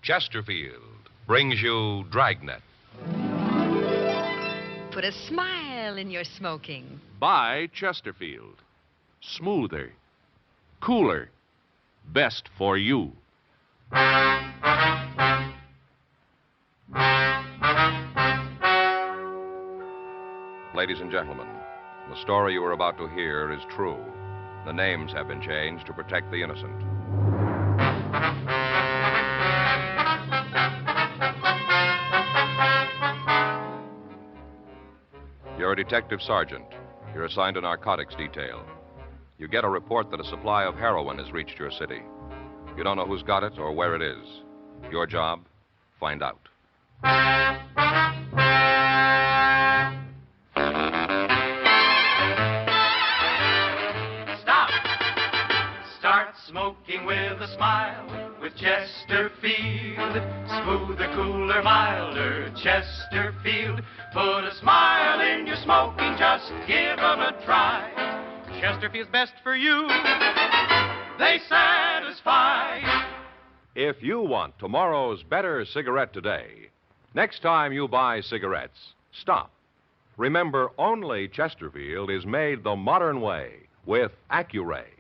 Chesterfield brings you Dragnet. Put a smile in your smoking. Buy Chesterfield. Smoother, cooler, best for you. Ladies and gentlemen, the story you are about to hear is true. The names have been changed to protect the innocent. You're a detective sergeant. You're assigned a narcotics detail. You get a report that a supply of heroin has reached your city. You don't know who's got it or where it is. Your job, find out. Stop! Start smoking with a smile with Chesterfield. Smoother, cooler, milder, Chesterfield. Put a smile in your smoking, just give 'em a try. Chesterfield's best for you. They satisfy. If you want tomorrow's better cigarette today, next time you buy cigarettes, stop. Remember, only Chesterfield is made the modern way with Accuray.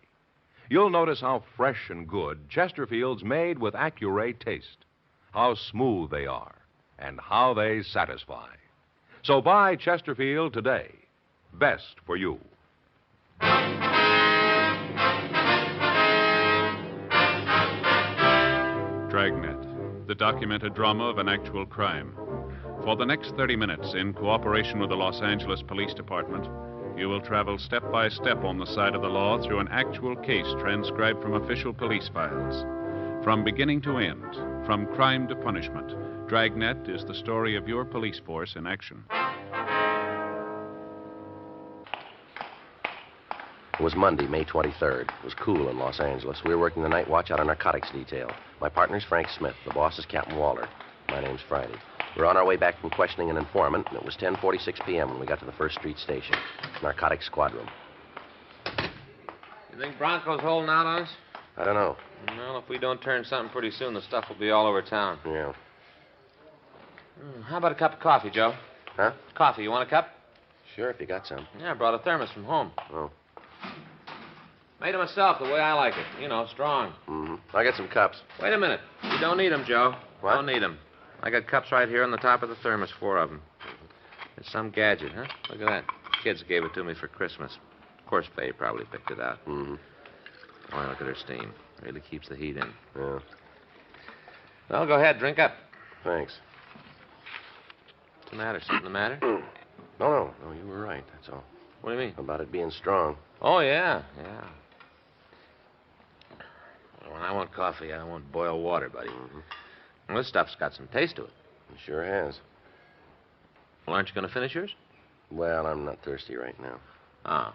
You'll notice how fresh and good Chesterfield's made with Accuray taste, how smooth they are, and how they satisfy. So buy Chesterfield today. Best for you. Dragnet, the documented drama of an actual crime. For the next 30 minutes, in cooperation with the Los Angeles Police Department, you will travel step by step on the side of the law through an actual case transcribed from official police files. From beginning to end, from crime to punishment, Dragnet is the story of your police force in action. It was Monday, May 23rd. It was cool in Los Angeles. We were working the night watch out on narcotics detail. My partner's Frank Smith. The boss is Captain Walter. My name's Friday. We were on our way back from questioning an informant, and it was 10:46 p.m. when we got to the First Street Station. Narcotics Squad Room. You think Bronco's holding out on us? I don't know. Well, if we don't turn something pretty soon, the stuff will be all over town. Yeah. How about a cup of coffee, Joe? Huh? Coffee. You want a cup? Sure, if you got some. Yeah, I brought a thermos from home. Oh. Made it myself the way I like it. You know, strong. Mm-hmm. I got some cups. Wait a minute. You don't need them, Joe. What? Don't need them. I got cups right here on the top of the thermos, 4 of them. It's some gadget, huh? Look at that. Kids gave it to me for Christmas. Of course, Faye probably picked it out. Mm-hmm. Oh, look at her steam. Really keeps the heat in. Yeah. Well, go ahead. Drink up. Thanks. What's the matter? Something the matter? No, you were right, that's all. What do you mean? About it being strong. Oh, yeah. When I want coffee, I want boiled water, buddy. Mm-hmm. Well, this stuff's got some taste to it. It sure has. Well, aren't you going to finish yours? Well, I'm not thirsty right now. Oh.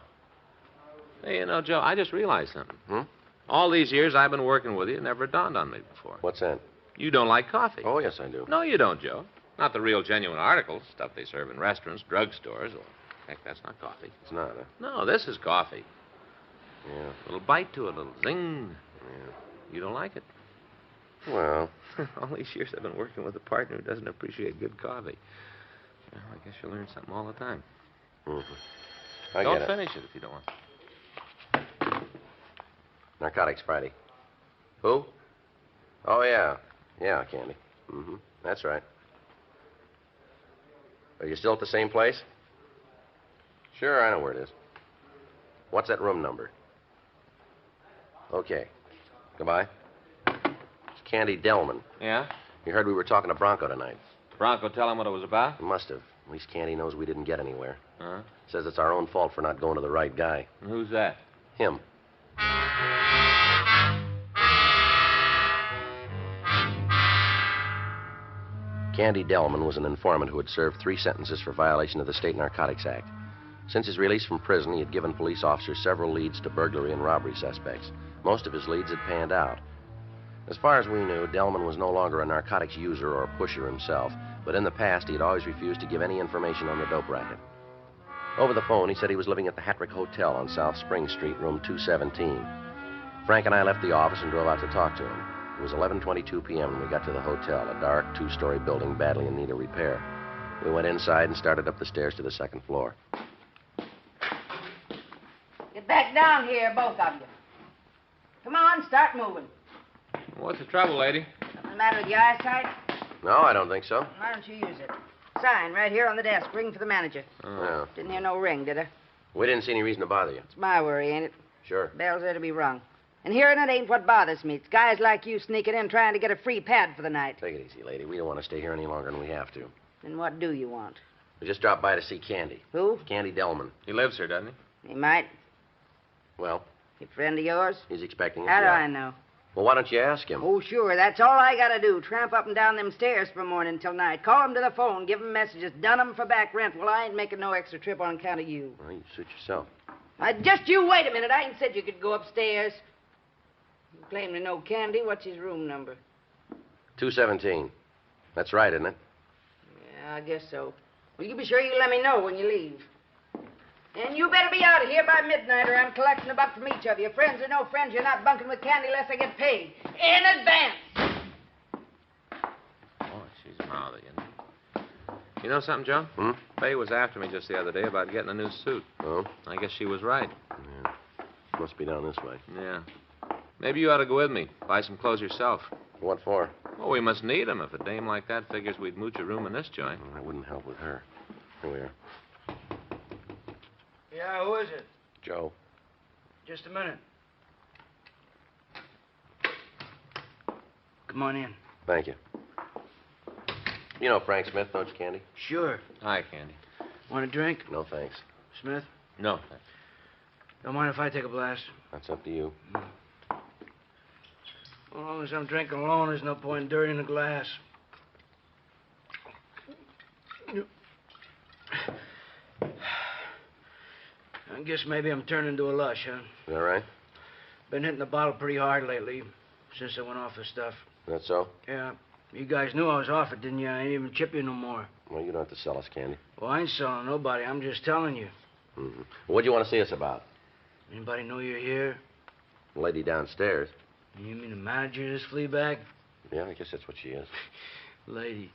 Hey, you know, Joe, I just realized something. Hmm? All these years I've been working with you, it never dawned on me before. What's that? You don't like coffee. Oh, yes, I do. No, you don't, Joe. Not the real genuine articles, stuff they serve in restaurants, drugstores. Well, heck, that's not coffee. It's not, huh? No, this is coffee. Yeah. A little bite to it, a little zing. Yeah. You don't like it? Well, All these years I've been working with a partner who doesn't appreciate good coffee. Well, I guess you learn something all the time. mm-hmm. I Don't get it. finish it if you don't want. Narcotics Friday. Who? Oh, yeah. Yeah, Candy. Mm-hmm. That's right. Are you still at the same place? Sure, I know where it is. What's that room number? Okay. Goodbye. It's Candy Delman. Yeah? You heard we were talking to Bronco tonight. Bronco tell him what it was about? He must have. At least Candy knows we didn't get anywhere. Huh? Says it's our own fault for not going to the right guy. And who's that? Him. Candy Delman was an informant who had served 3 sentences for violation of the State Narcotics Act. Since his release from prison, he had given police officers several leads to burglary and robbery suspects. Most of his leads had panned out. As far as we knew, Delman was no longer a narcotics user or pusher himself, but in the past he had always refused to give any information on the dope racket. Over the phone, he said he was living at the Hattrick Hotel on South Spring Street, room 217. Frank and I left the office and drove out to talk to him. It was 11:22 p.m. when we got to the hotel, a dark, two-story building badly in need of repair. We went inside and started up the stairs to the second floor. Get back down here, both of you. Come on, start moving. What's the trouble, lady? Nothing the matter with your eyesight? No, I don't think so. Why don't you use it? Sign right here on the desk. Ring for the manager. No. Didn't hear no ring, did I? We didn't see any reason to bother you. It's my worry, ain't it? Sure. Bells are to be rung. And hearing it ain't what bothers me. It's guys like you sneaking in trying to get a free pad for the night. Take it easy, lady. We don't want to stay here any longer than we have to. Then what do you want? We just dropped by to see Candy. Who? Candy Delman. He lives here, doesn't he? He might. Well, A friend of yours? he's expecting us. How do yeah. I know? Well, why don't you ask him? Oh, sure. That's all I gotta do. Tramp up and down them stairs from morning till night. Call him to the phone. Give him messages. Done him for back rent. Well, I ain't making no extra trip on account of you. Well, you suit yourself. Just you wait a minute. I ain't said you could go upstairs. You claim to know Candy. What's his room number? 217. That's right, isn't it? Yeah, I guess so. Well, you be sure you let me know when you leave. And you better be out of here by midnight or I'm collecting a buck from each of you. Friends or no friends, you're not bunking with Candy unless I get paid. In advance. Oh, she's mouthy, isn't she? You know something, Joe? Faye was after me just the other day about getting a new suit. Oh? I guess she was right. Yeah. Must be down this way. Yeah. Maybe you ought to go with me. Buy some clothes yourself. What for? Well, we must need 'em. If a dame like that figures we'd mooch a room in this joint. Well, that wouldn't help with her. Here we are. Yeah, who is it? Joe. Just a minute. Come on in. Thank you. You know Frank Smith, don't you, Candy? Sure. Hi, Candy. Want a drink, No, thanks. Smith? No. Don't mind if I take a blast. That's up to you. As long as I'm drinking alone, there's no point in dirtying the glass. I guess maybe I'm turning into a lush, huh? Is that right? Been hitting the bottle pretty hard lately, since I went off the stuff. That so? Yeah. You guys knew I was off it, didn't you? I ain't even chip you no more. Well, you don't have to sell us, Candy. Well, I ain't selling nobody. I'm just telling you. Mm-hmm. What do you want to see us about? Anybody know you're here? The lady downstairs. You mean the manager of this flea bag? Yeah, I guess that's what she is. Lady,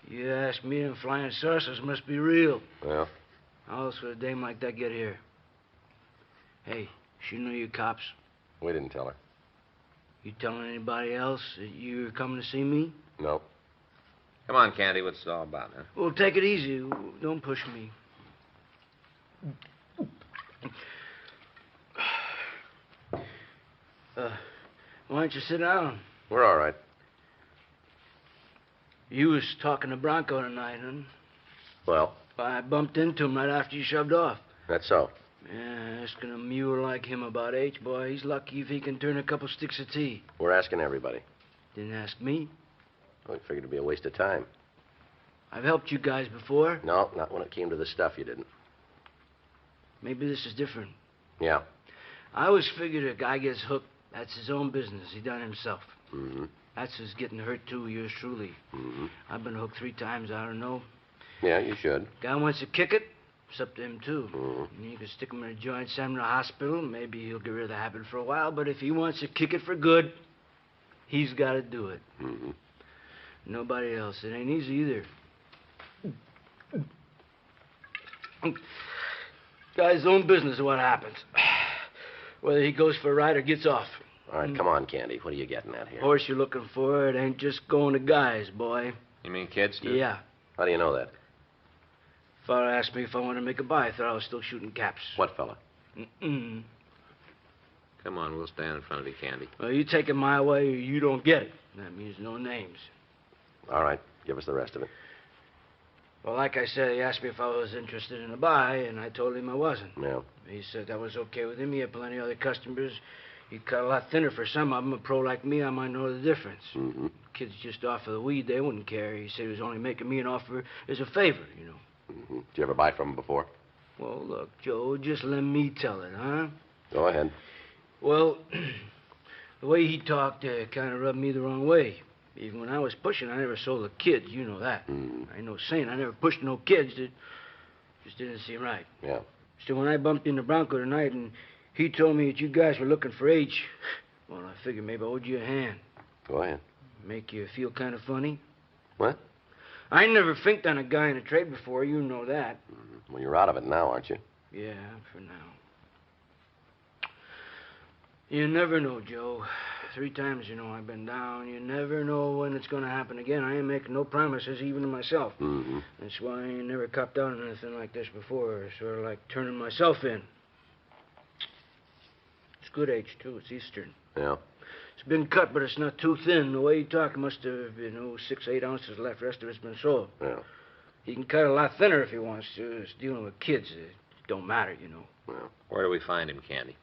you ask me, them flying saucers must be real. Well, How else would a dame like that get here? Hey, she know you cops. we didn't tell her. You telling anybody else that you're coming to see me? No. Come on, Candy. What's it all about, man? Well, take it easy. Don't push me. Why don't you sit down? We're all right. You was talking to Bronco tonight, huh? Well, I bumped into him right after you shoved off. that's so. Yeah, asking a mule like him about H, boy, he's lucky if he can turn a couple sticks of tea. We're asking everybody. Didn't ask me. We figured it'd be a waste of time. I've helped you guys before. No, not when it came to the stuff, you didn't. Maybe this is different. Yeah. I always figured a guy gets hooked, that's his own business. He done it himself. Mm-hmm. That's his getting hurt, too, yours truly. Mm-hmm. I've been hooked 3 times, I don't know. Yeah, you should. Guy wants to kick it, it's up to him, too. Mm-hmm. You can stick him in a joint, send him to the hospital, maybe he'll get rid of the habit for a while, but if he wants to kick it for good, he's got to do it. Mm-hmm. Nobody else. It ain't easy either. Guy's own business is what happens. Whether he goes for a ride or gets off. All right, come on, Candy. What are you getting at here? Horse you're looking for, it ain't just going to guys, boy. You mean kids, too? Yeah. How do you know that? Fella asked me if I wanted to make a buy. I thought I was still shooting caps. What fella? Mm-mm. Come on, we'll stand in front of you, Candy. Well, you take it my way or you don't get it. That means no names. All right, give us the rest of it. Well, like I said, he asked me if I was interested in a buy, and I told him I wasn't. Yeah. He said that was okay with him. He had plenty of other customers. He cut a lot thinner for some of them. A pro like me, I might know the difference. Mm-hmm. Kids just offer the weed, they wouldn't care. He said he was only making me an offer as a favor, you know. Mm-hmm. Did you ever buy from him before? Well, look, Joe, just let me tell it, huh? Go ahead. Well, the way he talked kind of rubbed me the wrong way. Even when I was pushing, I never sold the kids. You know that. Mm. I ain't no saint. I never pushed no kids. It just didn't seem right. Yeah. So when I bumped into Bronco tonight and he told me that you guys were looking for H, well, I figured maybe I owed you a hand. Go ahead. Make you feel kind of funny? What? I never finked on a guy in a trade before. You know that. Well, you're out of it now, aren't you? Yeah, for now. You never know, Joe. 3 times, I've been down. You never know when it's going to happen again. I ain't making no promises, even to myself. Mm-hmm. That's why I ain't never copped out on anything like this before. Sort of like turning myself in. It's good age, too. It's Eastern. Yeah. It's been cut, but it's not too thin. The way he talked must have, 6, 8 ounces left. The rest of it's been sold. Yeah. He can cut a lot thinner if he wants to. It's dealing with kids. It don't matter, Yeah. Where do we find him, Candy?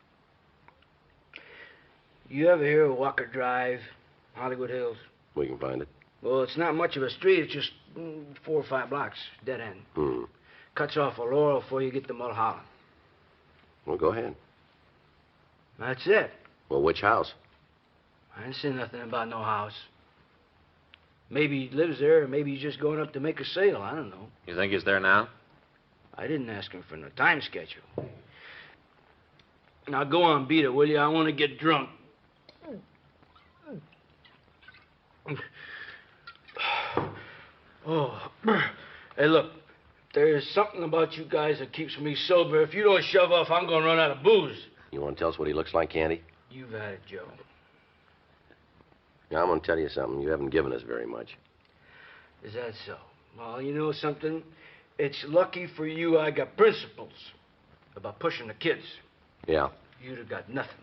You ever hear of Walker Drive, Hollywood Hills? We can find it. Well, it's not much of a street. It's just 4 or 5 blocks, dead end. Hmm. Cuts off a Laurel before you get to Mulholland. Well, go ahead. That's it. Well, which house? I didn't say nothing about no house. Maybe he lives there, or maybe he's just going up to make a sale. I don't know. You think he's there now? I didn't ask him for no time schedule. Now, go on, beat it, will you? I want to get drunk. Oh, hey, look. There's something about you guys that keeps me sober. If you don't shove off, I'm going to run out of booze. You want to tell us what he looks like, Candy? You've had it, Joe. Yeah, I'm going to tell you something. You haven't given us very much. Is that so? Well, you know something? It's lucky for you I got principles about pushing the kids. Yeah. You'd have got nothing.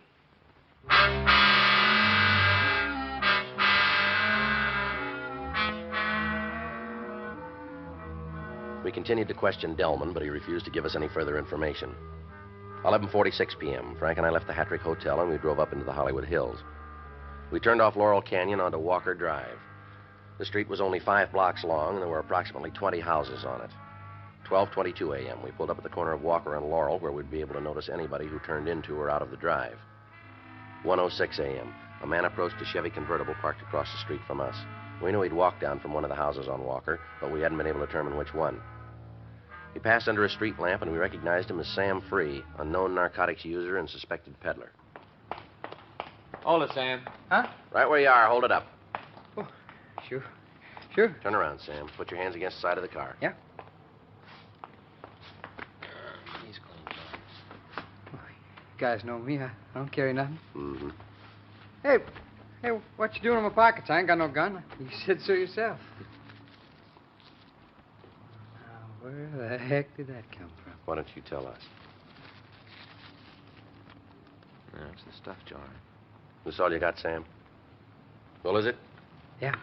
We continued to question Delman, but he refused to give us any further information. 11:46 p.m., Frank and I left the Hattrick Hotel, and we drove up into the Hollywood Hills. We turned off Laurel Canyon onto Walker Drive. The street was only 5 blocks long, and there were approximately 20 houses on it. 12:22 a.m., we pulled up at the corner of Walker and Laurel, where we'd be able to notice anybody who turned into or out of the drive. 1:06 a.m., a man approached a Chevy convertible parked across the street from us. We knew he'd walked down from one of the houses on Walker, but we hadn't been able to determine which one. He passed under a street lamp, and we recognized him as Sam Free, a known narcotics user and suspected peddler. Hold it, Sam. Huh? Right where you are. Hold it up. Oh, sure. Sure. Turn around, Sam. Put your hands against the side of the car. Yeah. He's clean. You guys know me. I don't carry nothing. Mm-hmm. Hey, what you doing in my pockets? I ain't got no gun. You said so yourself. Now, where the heck did that come from? Why don't you tell us? That's the stuff jar. This all you got, Sam? Well, is it? Yeah.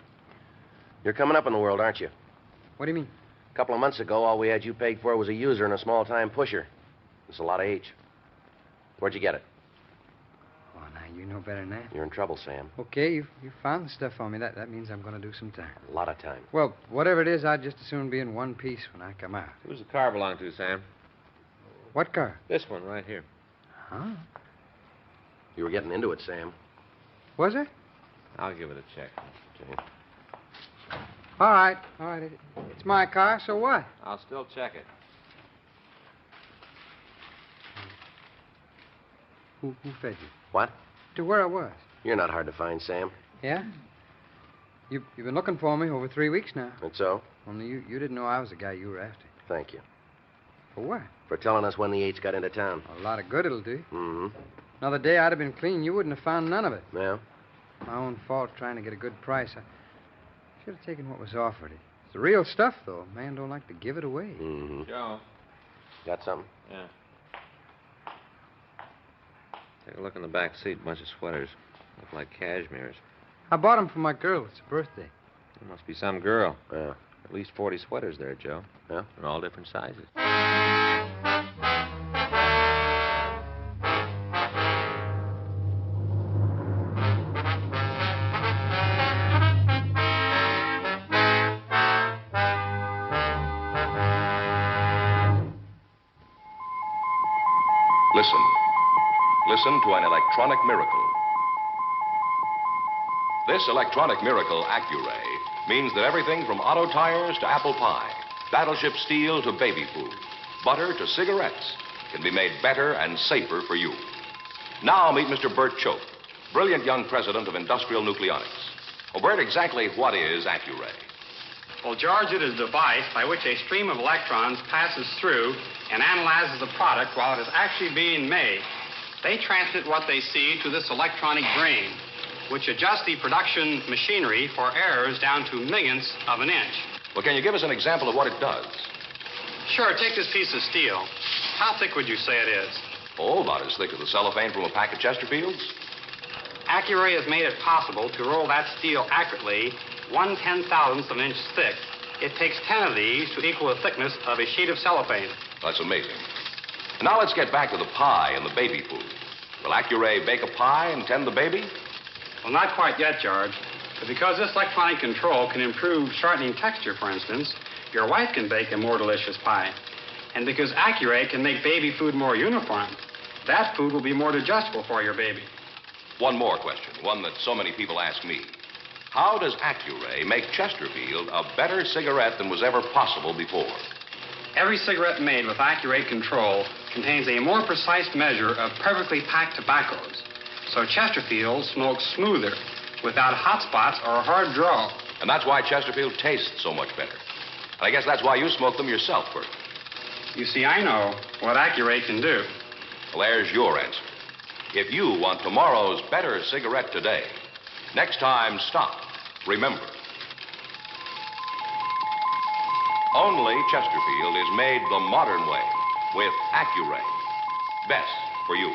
You're coming up in the world, aren't you? What do you mean? A couple of months ago, all we had you pegged for was a user and a small-time pusher. That's a lot of H. Where'd you get it? Oh, now, you know better than that. You're in trouble, Sam. Okay, you found the stuff for me. That means I'm going to do some time. A lot of time. Well, whatever it is, I'd just as soon be in one piece when I come out. Who's the car belong to, Sam? What car? This one right here. Huh? You were getting into it, Sam. Was it? I'll give it a check. Okay. All right. It's my car, so what? I'll still check it. Who fed you? What? To where I was. You're not hard to find, Sam. Yeah? You've been looking for me over 3 weeks now. And so? Only you didn't know I was the guy you were after. Thank you. For what? For telling us when the H got into town. A lot of good it'll do. Mm-hmm. Another day I'd have been clean. You wouldn't have found none of it. Yeah? My own fault trying to get a good price. I should have taken what was offered. It's the real stuff, though. A man don't like to give it away. Mm-hmm. Joe. Got something? Yeah. Take a look in the back seat. Bunch of sweaters. Look like cashmeres. I bought them for my girl. It's her birthday. There must be some girl. Yeah. At least 40 sweaters there, Joe. Yeah? In all different sizes. Listen to an electronic miracle. This electronic miracle, Accuray, means that everything from auto tires to apple pie, battleship steel to baby food, butter to cigarettes can be made better and safer for you. Now meet Mr. Bert Choate, brilliant young president of Industrial Nucleonics. Well, Bert, exactly what is Accuray? Well, George, it is a device by which a stream of electrons passes through and analyzes the product while it is actually being made. They transmit what they see to this electronic brain, which adjusts the production machinery for errors down to millionths of an inch. Well, can you give us an example of what it does? Sure, take this piece of steel. How thick would you say it is? Oh, about as thick as the cellophane from a pack of Chesterfields. Accuray has made it possible to roll that steel accurately 1/10,000th of an inch thick. It takes 10 of these to equal the thickness of a sheet of cellophane. That's amazing. And now let's get back to the pie and the baby food. Will Accuray bake a pie and tend the baby? Well, not quite yet, George. But because this electronic control can improve shortening texture, for instance, your wife can bake a more delicious pie. And because Accuray can make baby food more uniform, that food will be more digestible for your baby. One more question, one that so many people ask me. How does Accuray make Chesterfield a better cigarette than was ever possible before? Every cigarette made with Accuray control contains a more precise measure of perfectly packed tobaccos. So Chesterfield smokes smoother, without hot spots or a hard draw. And that's why Chesterfield tastes so much better. And I guess that's why you smoke them yourself, Bert. You see, I know what Accuray can do. Well, there's your answer. If you want tomorrow's better cigarette today, next time stop. Remember, only Chesterfield is made the modern way with Accuray. Best for you.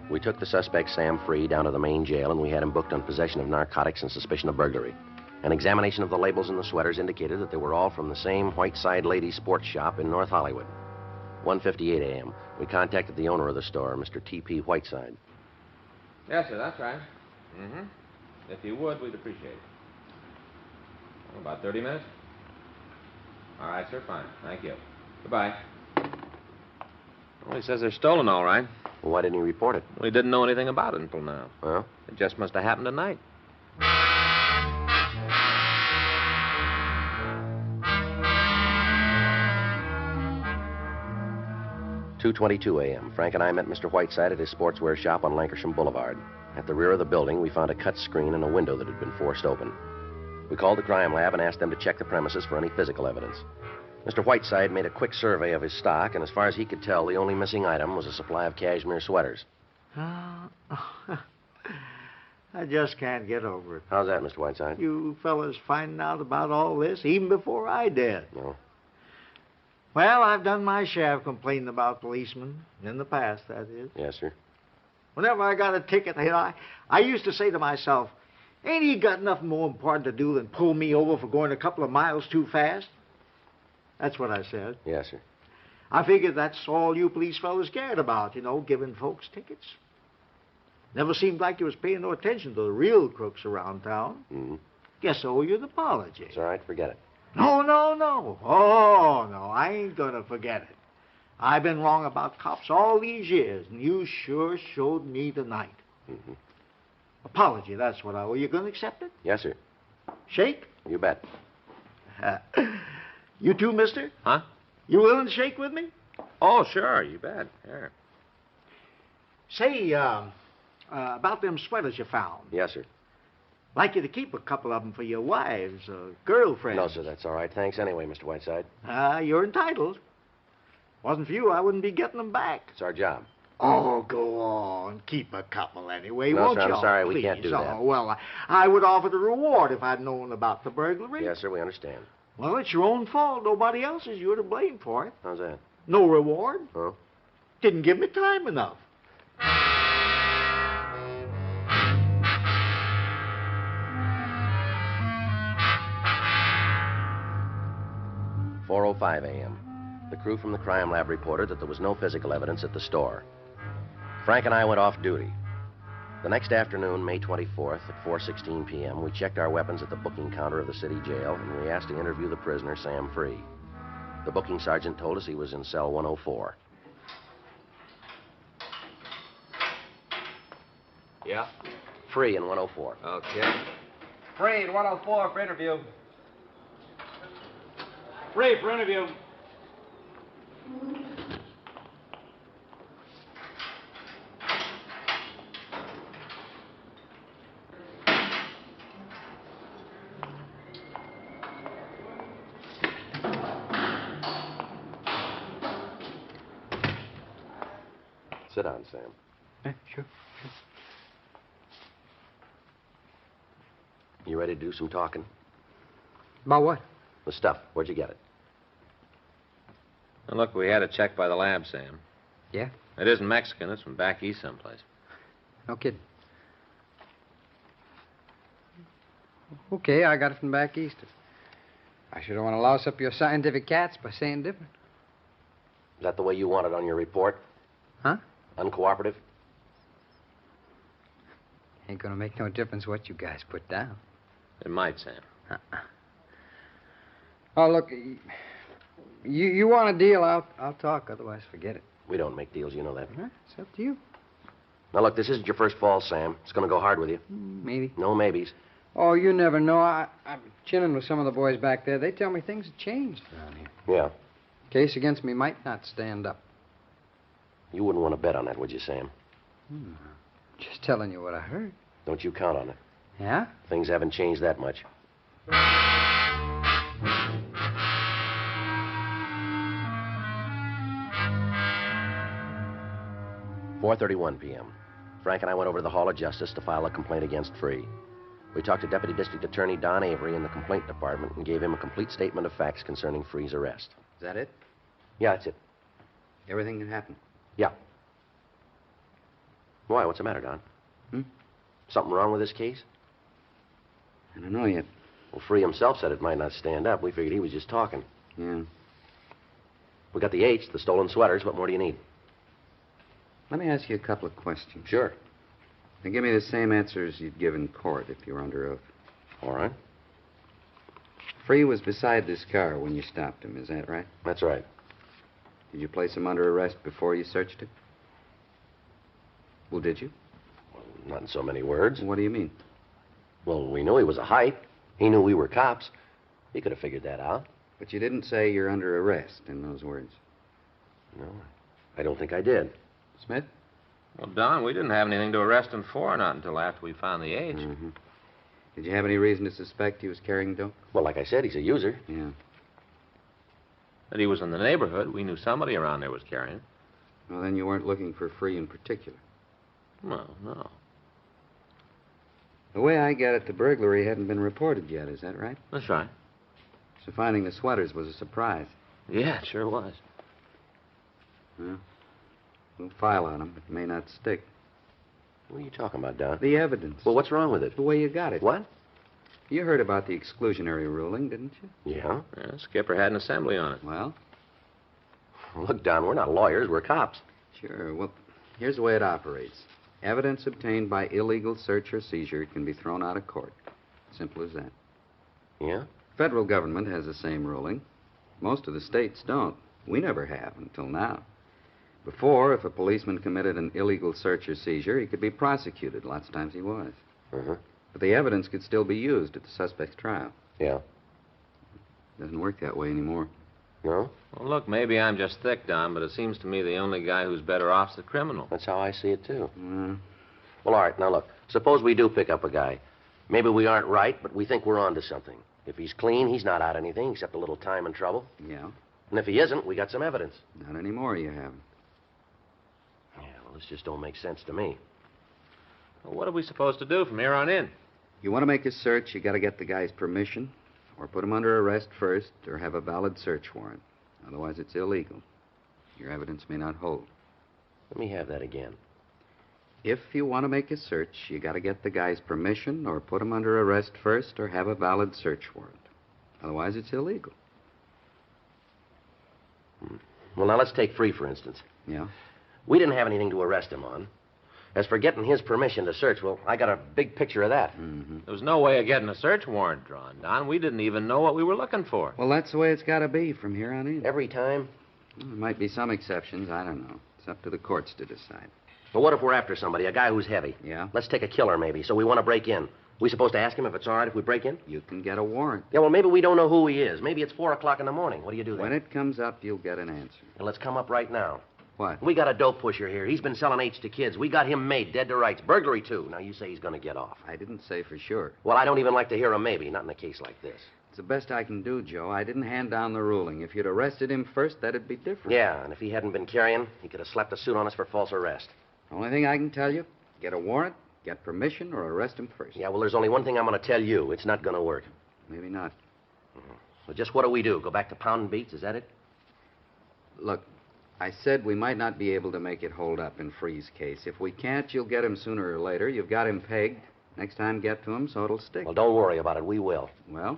We took the suspect, Sam Free, down to the main jail, and we had him booked on possession of narcotics and suspicion of burglary. An examination of the labels in the sweaters indicated that they were all from the same Whiteside Ladies Sports Shop in North Hollywood. 1:58 a.m. We contacted the owner of the store, Mr. T.P. Whiteside. Yes, sir, that's right. Mm-hmm. If you would, we'd appreciate it. About 30 minutes? All right, sir, fine. Thank you. Goodbye. Well, he says they're stolen, all right. Well, why didn't he report it? Well, he didn't know anything about it until now. Well? It just must have happened tonight. 2:22 a.m. Frank and I met Mr. Whiteside at his sportswear shop on Lankershim Boulevard. At the rear of the building, we found a cut screen and a window that had been forced open. We called the crime lab and asked them to check the premises for any physical evidence. Mr. Whiteside made a quick survey of his stock, and as far as he could tell, the only missing item was a supply of cashmere sweaters. I just can't get over it. How's that, Mr. Whiteside? You fellas finding out about all this even before I did. No. Well, I've done my share of complaining about policemen. In the past, that is. Yes, sir. Whenever I got a ticket, I used to say to myself, ain't he got nothing more important to do than pull me over for going a couple of miles too fast? That's what I said. Yes, sir. I figured that's all you police fellas cared about, giving folks tickets. Never seemed like you was paying no attention to the real crooks around town. Mm-hmm. Guess I owe you an apology. It's all right. Forget it. No. Oh, no, I ain't gonna forget it. I've been wrong about cops all these years, and you sure showed me tonight. Mm-hmm. Apology, that's what I owe you. Gonna accept it? Yes, sir. Shake? You bet. You too, mister? Huh? You willing to shake with me? Oh, sure, you bet. Sure. Say, about them sweaters you found. Yes, sir. Like you to keep a couple of them for your wives or girlfriends. No, sir, that's all right. Thanks anyway, Mr. Whiteside. You're entitled. Wasn't for you, I wouldn't be getting them back. It's our job. Oh, go on. Keep a couple anyway, No, won't sir, you? I'm sorry, Please. we can't do that. Oh, well, I would offer the reward if I'd known about the burglary. Yes, sir, we understand. Well, it's your own fault. Nobody else's. You're to blame for it. How's that? No reward. Huh? Didn't give me time enough. 4:05 a.m. The crew from the crime lab reported that there was no physical evidence at the store. Frank and I went off duty. The next afternoon, May 24th, at 4:16 p.m., we checked our weapons at the booking counter of the city jail, and we asked to interview the prisoner, Sam Free. The booking sergeant told us he was in cell 104. Yeah? Free in 104. Okay. Free in 104 for interview. Free for interview. Sit down, Sam. Sure. You ready to do some talking? About what? The stuff. Where'd you get it? Now, look, we had it checked by the lab, Sam. Yeah? It isn't Mexican. It's from back east someplace. No kidding. Okay, I got it from back east. I sure don't want to louse up your scientific cats by saying different. Is that the way you want it on your report? Huh? Uncooperative? Ain't gonna make no difference what you guys put down. It might, Sam. Oh, look, you want a deal, I'll talk. Otherwise, forget it. We don't make deals, you know that. Huh? It's up to you. Now, look, this isn't your first fall, Sam. It's going to go hard with you. Maybe. No maybes. Oh, you never know. I'm chilling with some of the boys back there. They tell me things have changed around here. Yeah. Case against me might not stand up. You wouldn't want to bet on that, would you, Sam? Just telling you what I heard. Don't you count on it. Yeah? Things haven't changed that much. 4:31 p.m. Frank and I went over to the Hall of Justice to file a complaint against Free. We talked to Deputy District Attorney Don Avery in the complaint department and gave him a complete statement of facts concerning Free's arrest. Is that it? Yeah, that's it. Everything that happened? Yeah. Why? What's the matter, Don? Something wrong with this case? I don't know yet. Well, Free himself said it might not stand up. We figured he was just talking. Yeah. We got the H, the stolen sweaters. What more do you need? Let me ask you a couple of questions. Sure. Now, give me the same answers you'd give in court if you were under oath. All right. Free was beside this car when you stopped him, is that right? That's right. Did you place him under arrest before you searched it? Well, did you? Well, not in so many words. What do you mean? Well, we knew he was a hype. He knew we were cops. He could have figured that out. But you didn't say you're under arrest in those words. No, I don't think I did. Smith? Well, Don, we didn't have anything to arrest him for, not until after we found the H. Mm-hmm. Did you have any reason to suspect he was carrying dope? Well, like I said, he's a user. Yeah. That he was in the neighborhood. We knew somebody around there was carrying it. Well, then you weren't looking for Free in particular. Well, no. The way I get it, the burglary hadn't been reported yet, is that right? That's right. So finding the sweaters was a surprise. Yeah, it sure was. Well, we'll file on them. It may not stick. What are you talking about, Don? The evidence. Well, what's wrong with it? The way you got it. What? You heard about the exclusionary ruling, didn't you? Yeah. Yeah, Skipper had an assembly on it. Well? Look, Don, we're not lawyers. We're cops. Sure. Well, here's the way it operates. Evidence obtained by illegal search or seizure can be thrown out of court. Simple as that. Yeah? Federal government has the same ruling. Most of the states don't. We never have until now. Before, if a policeman committed an illegal search or seizure, he could be prosecuted. Lots of times he was. Uh-huh. But the evidence could still be used at the suspect's trial. Yeah. Doesn't work that way anymore. No? Well, look, maybe I'm just thick, Don, but it seems to me the only guy who's better off's the criminal. That's how I see it, too. Mm. Well, all right, now look. Suppose we do pick up a guy. Maybe we aren't right, but we think we're onto something. If he's clean, he's not out anything except a little time and trouble. Yeah. And if he isn't, we got some evidence. Not anymore, you haven't. Yeah, well, this just don't make sense to me. Well, what are we supposed to do from here on in? You want to make a search, you got to get the guy's permission, or put him under arrest first, or have a valid search warrant. Otherwise, it's illegal. Your evidence may not hold. Let me have that again. If you want to make a search, you got to get the guy's permission, or put him under arrest first, or have a valid search warrant. Otherwise, it's illegal. Well, now let's take Free, for instance. Yeah? We didn't have anything to arrest him on. As for getting his permission to search, well, I got a big picture of that. Mm-hmm. There was no way of getting a search warrant drawn, Don. We didn't even know what we were looking for. Well, that's the way it's got to be from here on in. Every time? Well, there might be some exceptions. I don't know. It's up to the courts to decide. Well, what if we're after somebody, a guy who's heavy? Yeah? Let's take a killer, maybe, so we want to break in. We supposed to ask him if it's all right if we break in? You can get a warrant. Yeah, well, maybe we don't know who he is. Maybe it's 4 o'clock in the morning. What do you do then? When it comes up, you'll get an answer. Well, let's come up right now. What? We got a dope pusher here. He's been selling H to kids. We got him made, dead to rights. Burglary, too. Now, you say he's going to get off. I didn't say for sure. Well, I don't even like to hear a maybe, not in a case like this. It's the best I can do, Joe. I didn't hand down the ruling. If you'd arrested him first, that'd be different. Yeah, and if he hadn't been carrying, he could have slapped a suit on us for false arrest. Only thing I can tell you, get a warrant, get permission, or arrest him first. Yeah, well, there's only one thing I'm going to tell you. It's not going to work. Maybe not. So just what do? Go back to pounding beats? Is that it? Look, I said we might not be able to make it hold up in Free's case. If we can't, you'll get him sooner or later. You've got him pegged. Next time, get to him so it'll stick. Well, don't worry about it. We will. Well?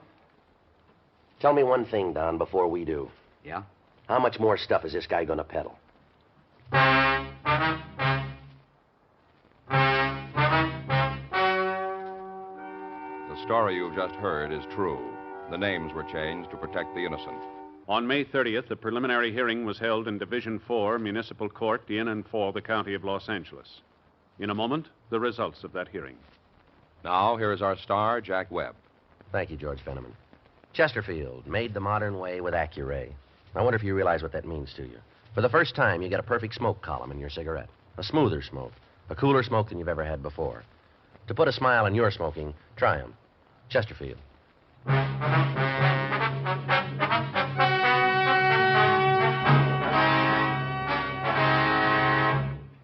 Tell me one thing, Don, before we do. Yeah? How much more stuff is this guy going to peddle? The story you've just heard is true. The names were changed to protect the innocent. On May 30th, the preliminary hearing was held in Division 4, Municipal Court, in and for the County of Los Angeles. In a moment, the results of that hearing. Now, here is our star, Jack Webb. Thank you, George Fenneman. Chesterfield, made the modern way with Accuray. I wonder if you realize what that means to you. For the first time, you get a perfect smoke column in your cigarette. A smoother smoke. A cooler smoke than you've ever had before. To put a smile on your smoking, try 'em. Chesterfield.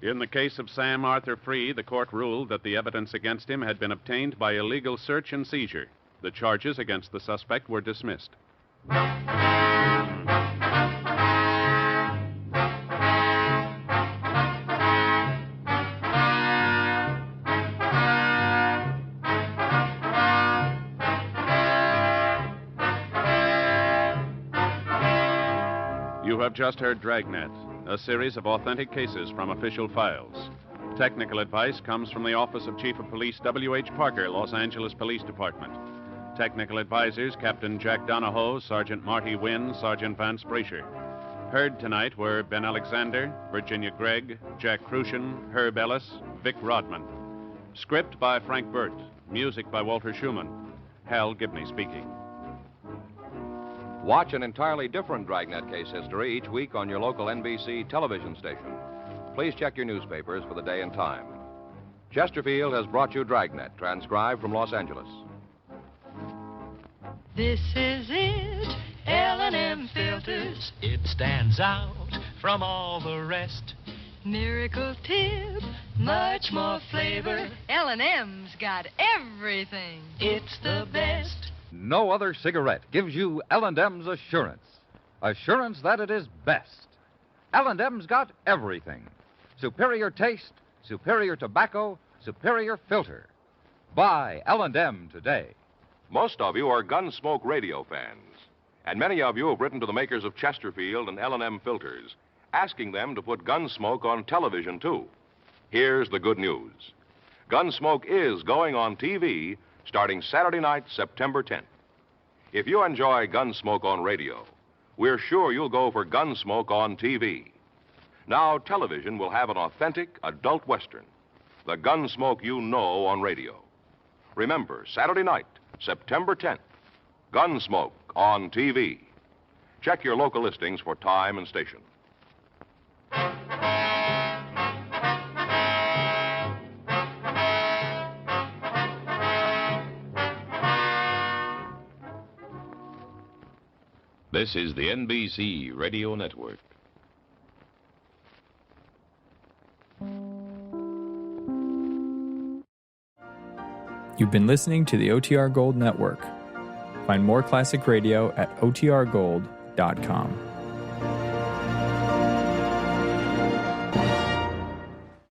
In the case of Sam Arthur Free, the court ruled that the evidence against him had been obtained by illegal search and seizure. The charges against the suspect were dismissed. You have just heard Dragnet, a series of authentic cases from official files. Technical advice comes from the Office of Chief of Police W.H. Parker, Los Angeles Police Department. Technical advisors Captain Jack Donahoe, Sergeant Marty Wynn, Sergeant Vance Brasher. Heard tonight were Ben Alexander, Virginia Gregg, Jack Crucian, Herb Ellis, Vic Rodman. Script by Frank Burt. Music by Walter Schumann. Hal Gibney speaking. Watch an entirely different Dragnet case history each week on your local NBC television station. Please check your newspapers for the day and time. Chesterfield has brought you Dragnet, transcribed from Los Angeles. This is it, L&M Filters. It stands out from all the rest. Miracle tip, much more flavor. L&M's got everything. It's the best. No other cigarette gives you L&M's assurance. Assurance that it is best. L&M's got everything. Superior taste, superior tobacco, superior filter. Buy L&M today. Most of you are Gunsmoke radio fans, and many of you have written to the makers of Chesterfield and L&M filters, asking them to put Gunsmoke on television, too. Here's the good news. Gunsmoke is going on TV starting Saturday night, September 10th. If you enjoy Gunsmoke on radio, we're sure you'll go for Gunsmoke on TV. Now, television will have an authentic adult Western, the Gunsmoke you know on radio. Remember, Saturday night, September 10th, Gunsmoke on TV. Check your local listings for time and station. This is the NBC Radio Network. You've been listening to the OTR Gold Network. Find more classic radio at otrgold.com.